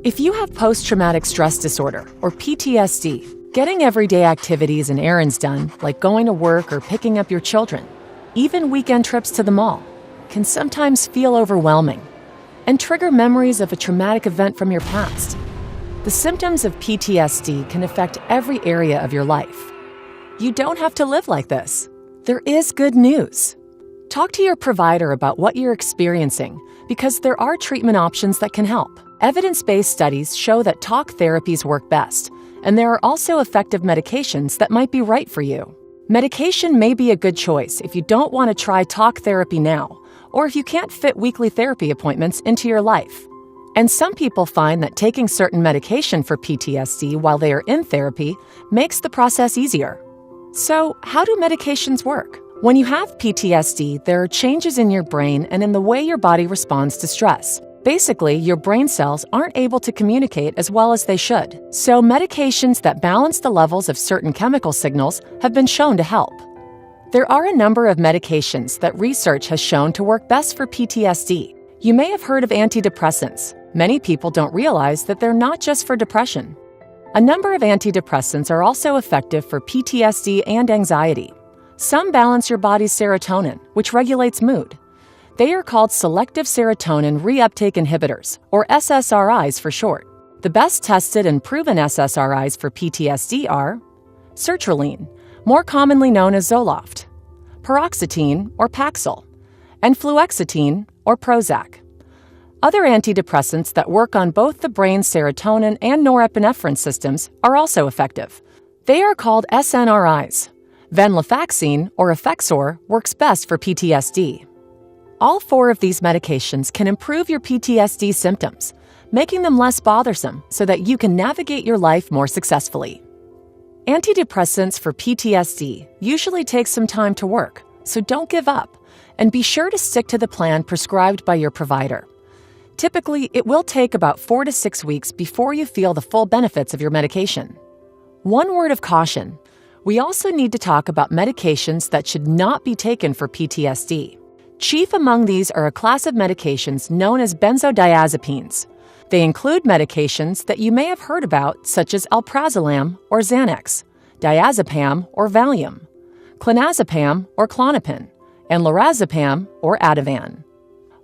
If you have post-traumatic stress disorder, or PTSD, getting everyday activities and errands done, like going to work or picking up your children, even weekend trips to the mall, can sometimes feel overwhelming and trigger memories of a traumatic event from your past. The symptoms of PTSD can affect every area of your life. You don't have to live like this. There is good news. Talk to your provider about what you're experiencing, because there are treatment options that can help. Evidence-based studies show that talk therapies work best, and there are also effective medications that might be right for you. Medication may be a good choice if you don't want to try talk therapy now, or if you can't fit weekly therapy appointments into your life. And some people find that taking certain medication for PTSD while they are in therapy makes the process easier. So, how do medications work? When you have PTSD, there are changes in your brain and in the way your body responds to stress. Basically, your brain cells aren't able to communicate as well as they should. So medications that balance the levels of certain chemical signals have been shown to help. There are a number of medications that research has shown to work best for PTSD. You may have heard of antidepressants. Many people don't realize that they're not just for depression. A number of antidepressants are also effective for PTSD and anxiety. Some balance your body's serotonin, which regulates mood. They are called selective serotonin reuptake inhibitors, or SSRIs for short. The best tested and proven SSRIs for PTSD are sertraline, more commonly known as Zoloft, paroxetine or Paxil, and fluoxetine or Prozac. Other antidepressants that work on both the brain's serotonin and norepinephrine systems are also effective. They are called SNRIs. Venlafaxine or Effexor works best for PTSD. All four of these medications can improve your PTSD symptoms, making them less bothersome so that you can navigate your life more successfully. Antidepressants for PTSD usually take some time to work, so don't give up, and be sure to stick to the plan prescribed by your provider. Typically, it will take about 4 to 6 weeks before you feel the full benefits of your medication. One word of caution: we also need to talk about medications that should not be taken for PTSD. Chief among these are a class of medications known as benzodiazepines. They include medications that you may have heard about, such as alprazolam or Xanax, diazepam or Valium, clonazepam or Klonopin, and lorazepam or Ativan.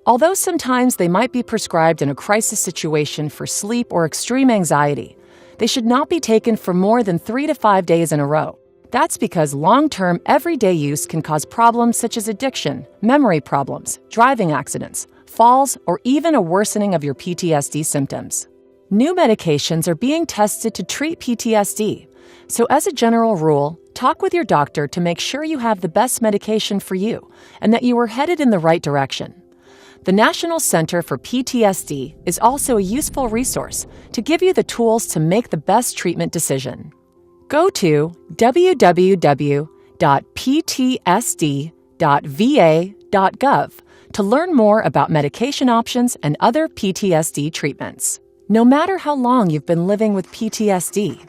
Although sometimes they might be prescribed in a crisis situation for sleep or extreme anxiety, they should not be taken for more than 3 to 5 days in a row. That's because long-term, everyday use can cause problems such as addiction, memory problems, driving accidents, falls, or even a worsening of your PTSD symptoms. New medications are being tested to treat PTSD, so as a general rule, talk with your doctor to make sure you have the best medication for you and that you are headed in the right direction. The National Center for PTSD is also a useful resource to give you the tools to make the best treatment decision. Go to www.ptsd.va.gov to learn more about medication options and other PTSD treatments. No matter how long you've been living with PTSD,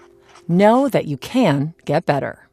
know that you can get better.